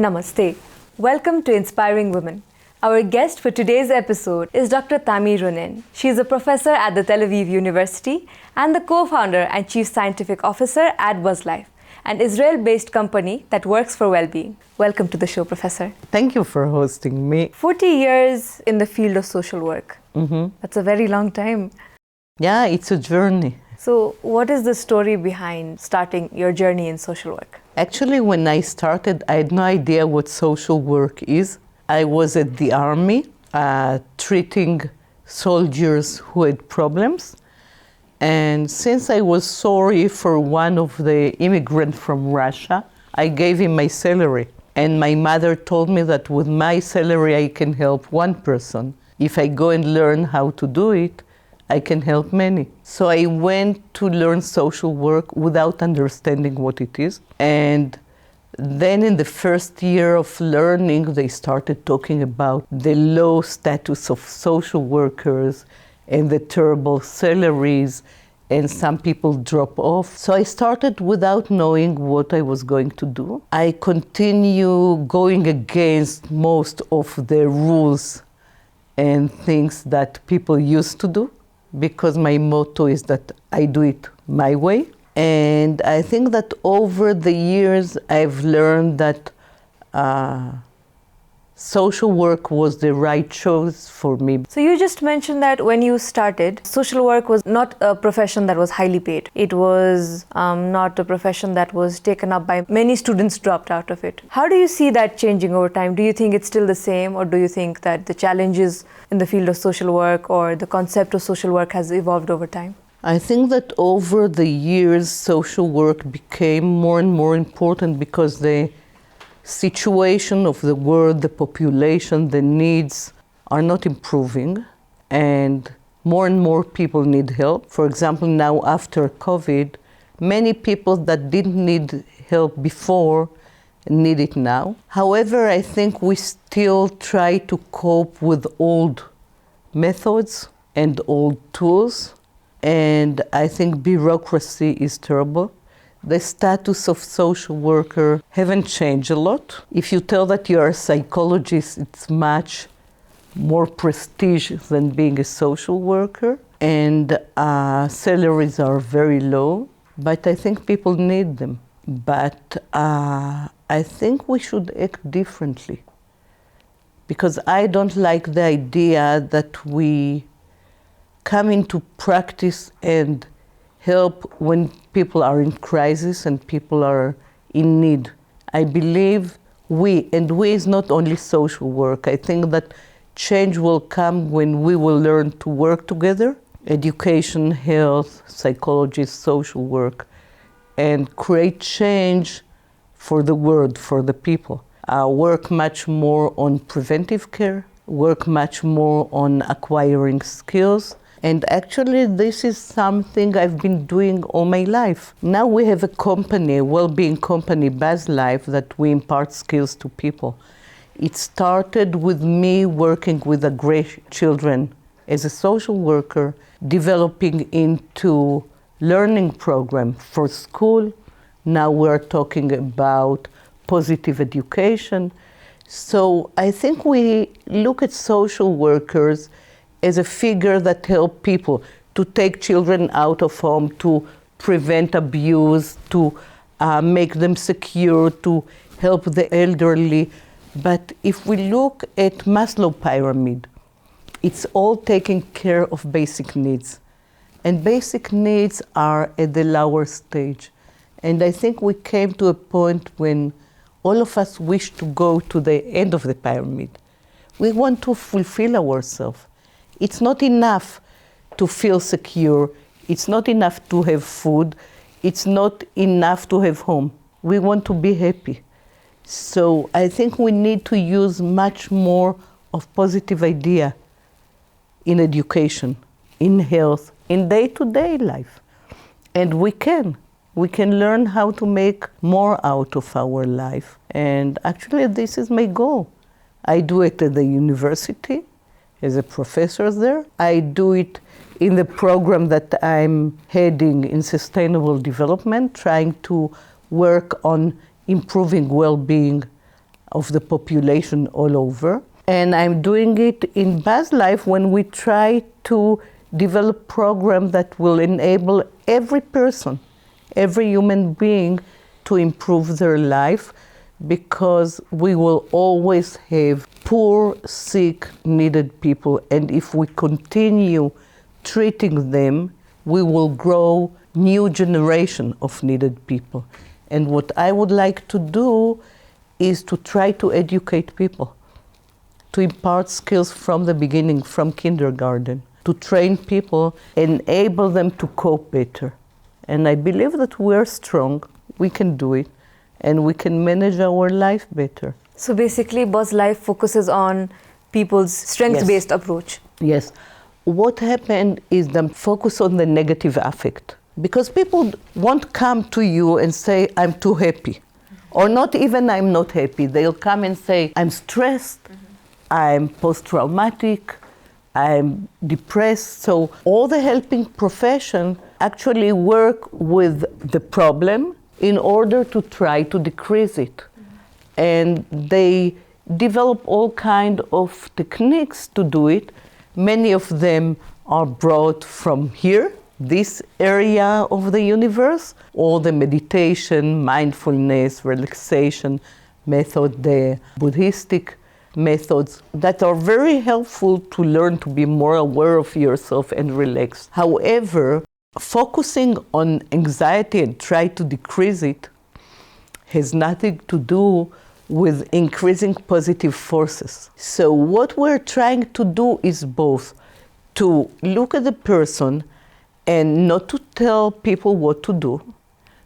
Namaste. Welcome to Inspiring Women. Our guest for today's episode is Dr. Tammie Ronen. She is a professor at the Tel Aviv University and the co-founder and chief scientific officer at BuzzLife, an Israel-based company that works for well-being. Welcome to the show, Professor. Thank you for hosting me. 40 years in the field of social work. That's a very long time. Yeah, it's a journey. So what is the story behind starting your journey in social work? Actually, when I started, I had no idea what social work is. I was at the army treating soldiers who had problems. And since I was sorry for one of the immigrants from Russia, I gave him my salary. And my mother told me that with my salary, I can help one person. If I go and learn how to do it, I can help many. So I went to learn social work without understanding what it is. And then in the first year of learning, they started talking about the low status of social workers and the terrible salaries, and some people drop off. So I started without knowing what I was going to do. I continue going against most of the rules and things that people used to do, because my motto is that I do it my way. And I think that over the years, I've learned that social work was the right choice for me. So you just mentioned that when you started, social work was not a profession that was highly paid. It was not a profession that was taken up by many students dropped out of it. How do you see that changing over time? Do you think it's still the same, or do you think that the challenges in the field of social work or the concept of social work has evolved over time? I think that over the years, social work became more and more important because the situation of the world, the population, the needs are not improving, and more people need help. For example, now after COVID, many people that didn't need help before need it now. However, I think we still try to cope with old methods and old tools, and I think bureaucracy is terrible. The status of social worker haven't changed a lot. If you tell that you're a psychologist, it's much more prestige than being a social worker. And salaries are very low, but I think people need them. But I think we should act differently, because I don't like the idea that we come into practice and help when people are in crisis and people are in need. I believe we is not only social work. I think that change will come when we will learn to work together, education, health, psychology, social work, and create change for the world, for the people. Work much more on preventive care, work much more on acquiring skills. And actually, this is something I've been doing all my life. Now we have a company, a well-being company, BuzzLife, that we impart skills to people. It started with me working with the great children as a social worker, developing into learning program for school. Now we're talking about positive education. So I think we look at social workers as a figure that help people to take children out of home, to prevent abuse, to make them secure, to help the elderly. But if we look at Maslow pyramid, it's all taking care of basic needs. And basic needs are at the lower stage. And I think we came to a point when all of us wish to go to the end of the pyramid. We want to fulfill ourselves. It's not enough to feel secure. It's not enough to have food. It's not enough to have home. We want to be happy. So I think we need to use much more of positive idea in education, in health, in day-to-day life. And we can learn how to make more out of our life. And actually, this is my goal. I do it at the university as a professor there. I do it in the program that I'm heading in sustainable development, trying to work on improving well-being of the population all over. And I'm doing it in BuzzLife when we try to develop programs that will enable every person, every human being to improve their life, because we will always have poor, sick, needed people. And if we continue treating them, we will grow new generation of needed people. And what I would like to do is to try to educate people, to impart skills from the beginning, from kindergarten, to train people, enable them to cope better. And I believe that we're strong, we can do it, and we can manage our life better. So basically, BuzzLife focuses on people's strengths-based approach. Yes. What happened is the focus on the negative affect. Because people won't come to you and say, I'm too happy. Or not even I'm not happy. They'll come and say, I'm stressed, I'm post-traumatic, I'm depressed. So all the helping profession actually work with the problem in order to try to decrease it. And they develop all kind of techniques to do it. Many of them are brought from here, this area of the universe, all the meditation, mindfulness, relaxation method, the Buddhistic methods that are very helpful to learn to be more aware of yourself and relax. However, focusing on anxiety and try to decrease it has nothing to do with increasing positive forces. So what we're trying to do is both to look at the person and not to tell people what to do,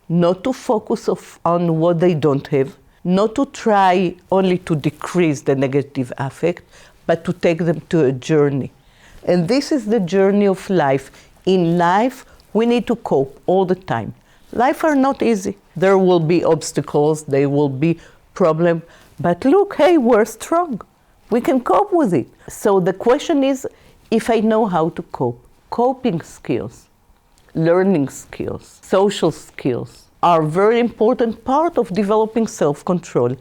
not to focus on what they don't have, not to try only to decrease the negative affect, but to take them to a journey. And this is the journey of life. In life, we need to cope all the time. Life are not easy. There will be obstacles, there will be problems, but look, hey, we're strong. We can cope with it. So the question is, if I know how to cope, coping skills, learning skills, social skills are a very important part of developing self-control.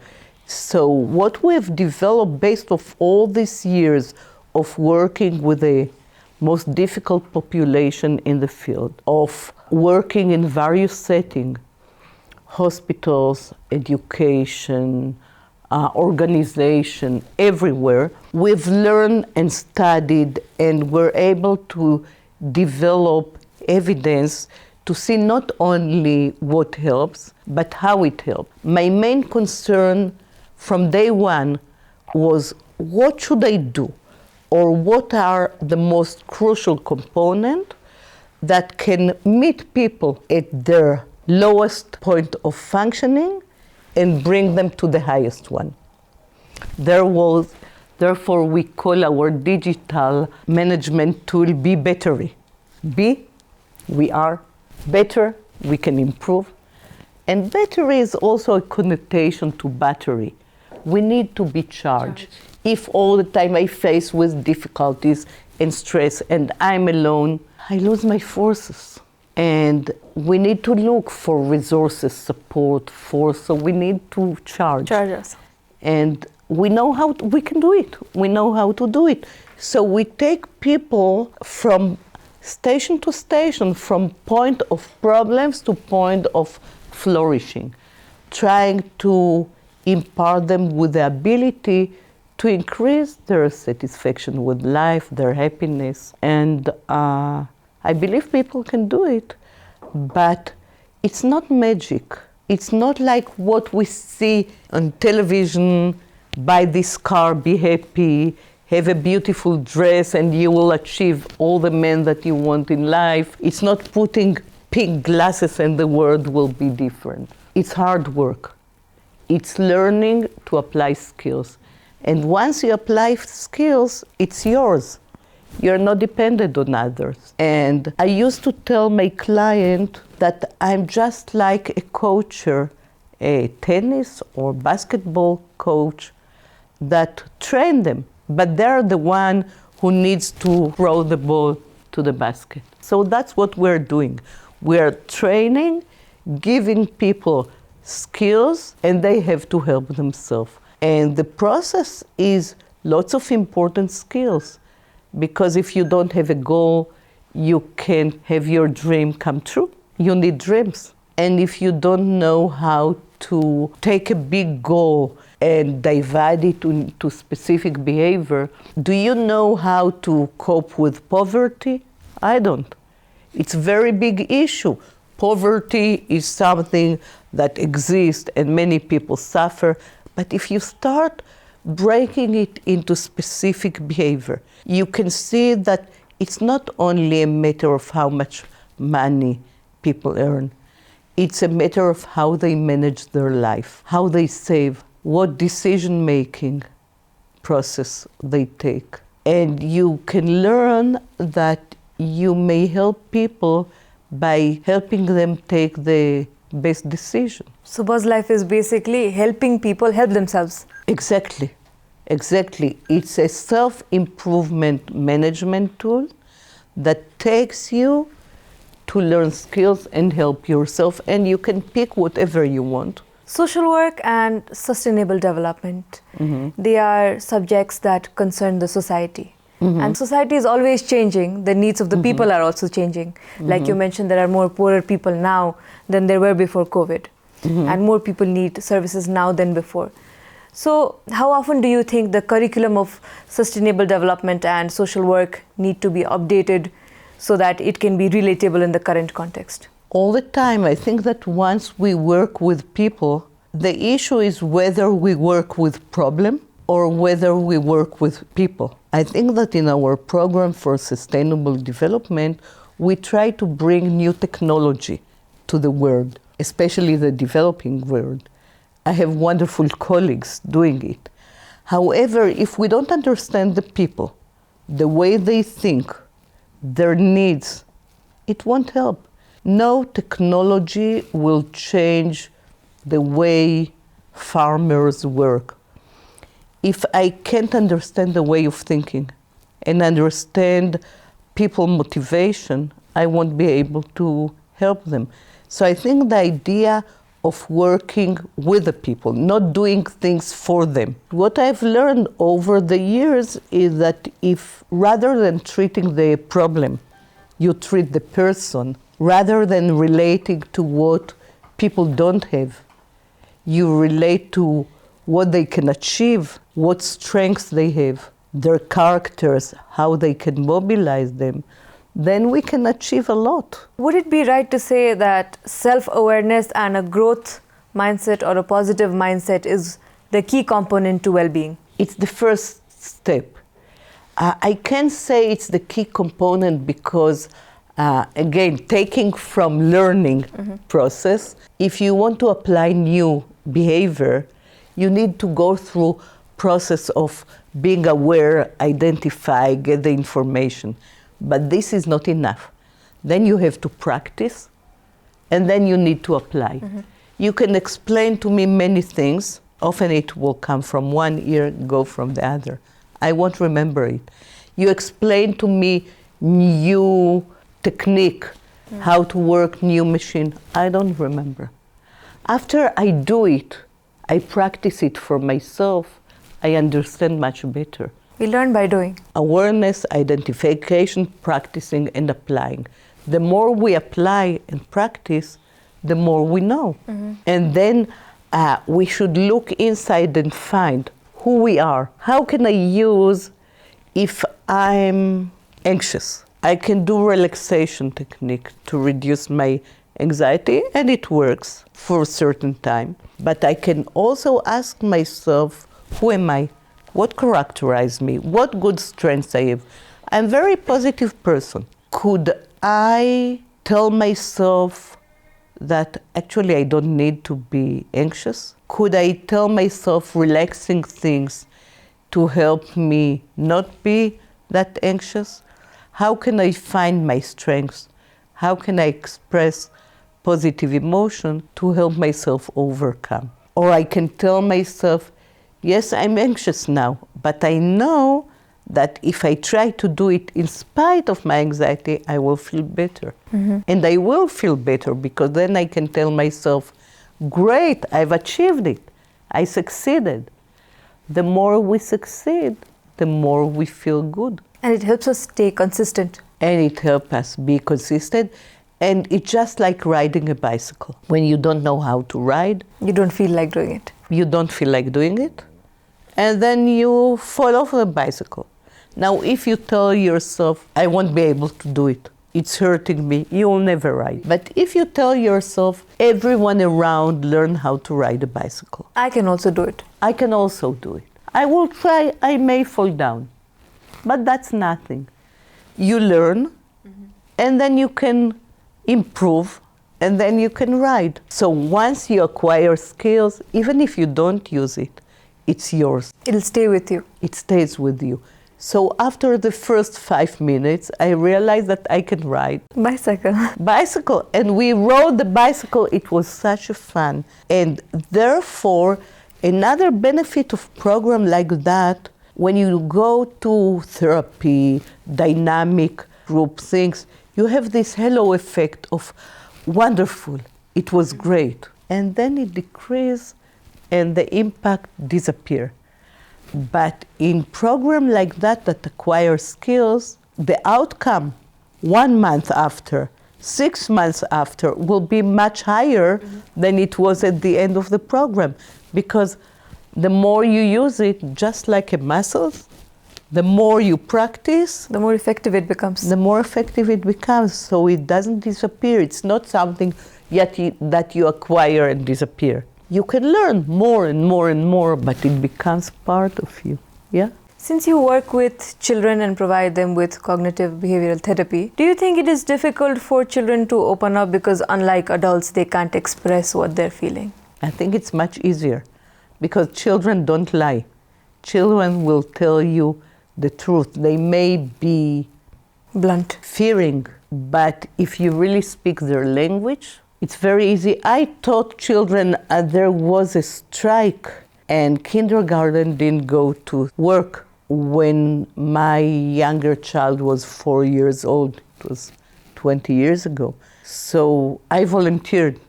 So what we've developed based on all these years of working with the most difficult population in the field, of working in various settings, hospitals, education, organization, everywhere, we've learned and studied and we're able to develop evidence to see not only what helps, but how it helps. My main concern from day one was, what should I do? Or what are the most crucial components that can meet people at their lowest point of functioning and bring them to the highest one. Therefore, we call our digital management tool Be Battery. Be, we are better, we can improve. And battery is also a connotation to battery. We need to be charged. If all the time I face with difficulties and stress and I'm alone, I lose my forces. And we need to look for resources, support, force, so we need to charge. Charge us. And we know how we can do it. We know how to do it. So we take people from station to station, from point of problems to point of flourishing, trying to impart them with the ability to increase their satisfaction with life, their happiness. And I believe people can do it, but it's not magic. It's not like what we see on television, buy this car, be happy, have a beautiful dress, and you will achieve all the men that you want in life. It's not putting pink glasses and the world will be different. It's hard work. It's learning to apply skills. And once you apply skills, it's yours. You're not dependent on others. And I used to tell my client that I'm just like a coacher, a tennis or basketball coach that train them, but they're the one who needs to throw the ball to the basket. So that's what we're doing. We're training, giving people skills, and they have to help themselves. And the process is lots of important skills, because if you don't have a goal, you can't have your dream come true. You need dreams. And if you don't know how to take a big goal and divide it into specific behavior, do you know how to cope with poverty? I don't. It's a very big issue. Poverty is something that exists and many people suffer. But if you start breaking it into specific behavior, you can see that it's not only a matter of how much money people earn. It's a matter of how they manage their life, how they save, what decision-making process they take. And you can learn that you may help people by helping them take the best decision. So BuzzLife is basically helping people help themselves. Exactly. It's a self-improvement management tool that takes you to learn skills and help yourself, and you can pick whatever you want. Social work and sustainable development, they are subjects that concern the society. And society is always changing. The needs of the people are also changing. Like you mentioned, there are more poorer people now than there were before COVID. And more people need services now than before. So how often do you think the curriculum of sustainable development and social work need to be updated so that it can be relatable in the current context? All the time. I think that once we work with people, the issue is whether we work with problem or whether we work with people. I think that in our program for sustainable development, we try to bring new technology to the world, especially the developing world. I have wonderful colleagues doing it. However, if we don't understand the people, the way they think, their needs, it won't help. No technology will change the way farmers work. If I can't understand the way of thinking and understand people's motivation, I won't be able to help them. So I think the idea of working with the people, not doing things for them. What I've learned over the years is that if rather than treating the problem, you treat the person, rather than relating to what people don't have, you relate to what they can achieve, what strengths they have, their characters, how they can mobilize them, then we can achieve a lot. Would it be right to say that self-awareness and a growth mindset or a positive mindset is the key component to well-being? It's the first step. I can say it's the key component because, again, taking from learning process, if you want to apply new behavior, you need to go through process of being aware, identify, get the information. But this is not enough. Then you have to practice, and then you need to apply. You can explain to me many things. Often it will come from one ear, go from the other. I won't remember it. You explain to me new technique, how to work new machine. I don't remember. After I do it, I practice it for myself, I understand much better. We learn by doing. Awareness, identification, practicing, and applying. The more we apply and practice, the more we know. And then we should look inside and find who we are. How can I use if I'm anxious? I can do relaxation technique to reduce my anxiety, and it works for a certain time. But I can also ask myself, who am I? What characterizes me? What good strengths I have? I'm a very positive person. Could I tell myself that actually I don't need to be anxious? Could I tell myself relaxing things to help me not be that anxious? How can I find my strengths? How can I express positive emotion to help myself overcome? Or I can tell myself, yes, I'm anxious now, but I know that if I try to do it in spite of my anxiety, I will feel better. And I will feel better because then I can tell myself, great, I've achieved it. I succeeded. the more we succeed, the more we feel good. And it helps us stay consistent. And it helps us be consistent. And it's just like riding a bicycle. When you don't know how to ride, You don't feel like doing it. you don't feel like doing it, and then you fall off the bicycle. Now, if you tell yourself, I won't be able to do it, it's hurting me, you'll never ride. But if you tell yourself, everyone around learn how to ride a bicycle, I can also do it. I can also do it. I will try, I may fall down, but that's nothing. You learn, and then you can improve, and then you can ride. So once you acquire skills, even if you don't use it, it's yours. It'll stay with you. It stays with you. So after the first 5 minutes, I realized that I can ride bicycle. And we rode the bicycle. It was such a fun. And therefore, another benefit of program like that, when you go to therapy, dynamic group things, you have this halo effect of wonderful, it was great. And then it decreases and the impact disappears. But in program like that acquire skills, the outcome 1 month after, 6 months after will be much higher than it was at the end of the program. Because the more you use it, just like a muscle, the more you practice, the more effective it becomes. The more effective it becomes, so it doesn't disappear. It's not something that you acquire and disappear. You can learn more and more and more, but it becomes part of you. Yeah? Since you work with children and provide them with cognitive behavioral therapy, do you think it is difficult for children to open up because unlike adults, they can't express what they're feeling? I think it's much easier because children don't lie. Children will tell you the truth. They may be blunt, fearing, but if you really speak their language, it's very easy. I taught children there was a strike and kindergarten didn't go to work when my younger child was 4 years old. It was 20 years ago. So I volunteered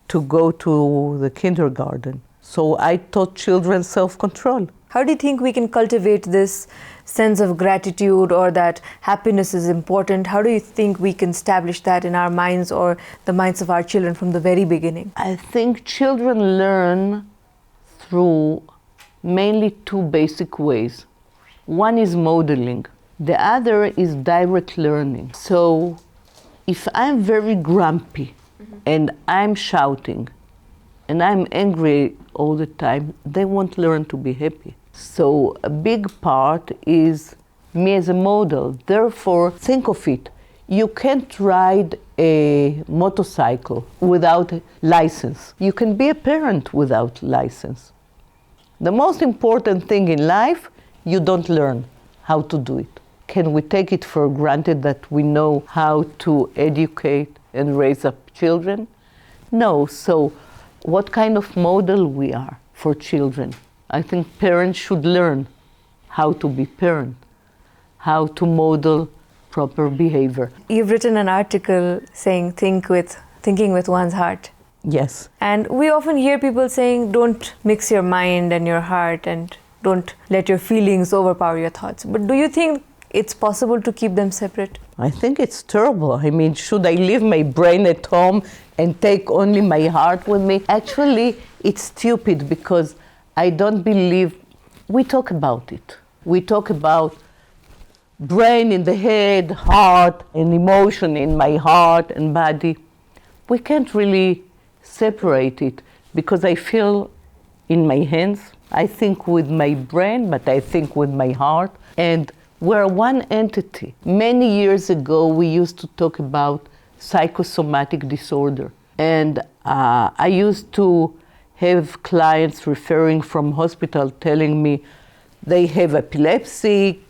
to go to the kindergarten. So I taught children self-control. How do you think we can cultivate this sense of gratitude or that happiness is important? How do you think we can establish that in our minds or the minds of our children from the very beginning? I think children learn through mainly 2 basic ways. One is modeling. The other is direct learning. So if I'm very grumpy and I'm shouting and I'm angry all the time, they won't learn to be happy. So a big part is me as a model. Therefore, think of it. You can't ride a motorcycle without a license. You can be a parent without license. The most important thing in life, you don't learn how to do it. Can we take it for granted that we know how to educate and raise up children? No. So what kind of model we are for children? I think parents should learn how to be parent, how to model proper behavior. You've written an article saying thinking with one's heart. Yes. And we often hear people saying, don't mix your mind and your heart and don't let your feelings overpower your thoughts. But do you think it's possible to keep them separate? I think it's terrible. I mean, should I leave my brain at home and take only my heart with me? Actually, it's stupid because I don't believe, we talk about it. We talk about brain in the head, heart, and emotion in my heart and body. We can't really separate it because I feel in my hands. I think with my brain, but I think with my heart. And we're one entity. Many years ago, we used to talk about psychosomatic disorder. And I used to have clients referring from hospital telling me they have epilepsy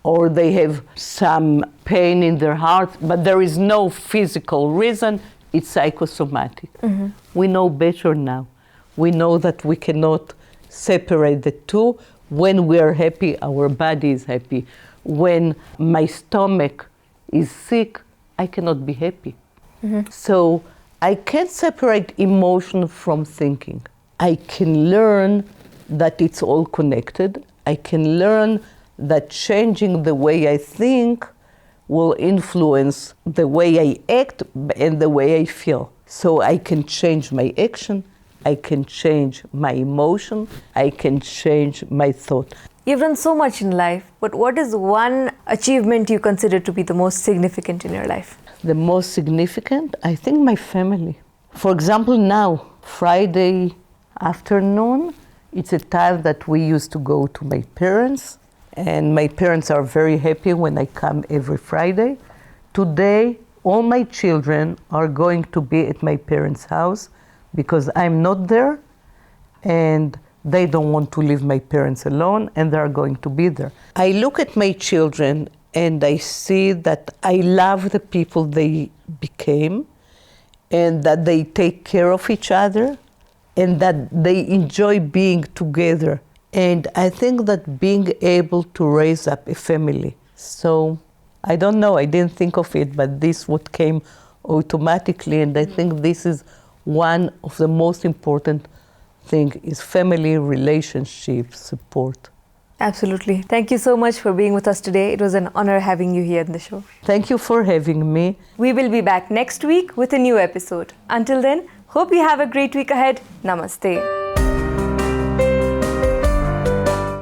or they have some pain in their heart, but there is no physical reason, it's psychosomatic. Mm-hmm. We know better now. We know that we cannot separate the two. When we are happy, our body is happy. When my stomach is sick, I cannot be happy. Mm-hmm. So I can't separate emotion from thinking. I can learn that it's all connected. I can learn that changing the way I think will influence the way I act and the way I feel. So I can change my action, I can change my emotion, I can change my thought. You've done so much in life, but what is one achievement you consider to be the most significant in your life? The most significant, I think my family. For example, now, Friday afternoon, it's a time that we used to go to my parents, and my parents are very happy when I come every Friday. Today, all my children are going to be at my parents' house because I'm not there, and they don't want to leave my parents alone, and they're going to be there. I look at my children and I see that I love the people they became, and that they take care of each other, and that they enjoy being together. And I think that being able to raise up a family. So I don't know, I didn't think of it, but this what came automatically, and I think this is one of the most important thing is family relationship support. Absolutely. Thank you so much for being with us today. It was an honor having you here in the show. Thank you for having me. We will be back next week with a new episode. Until then, hope you have a great week ahead. Namaste.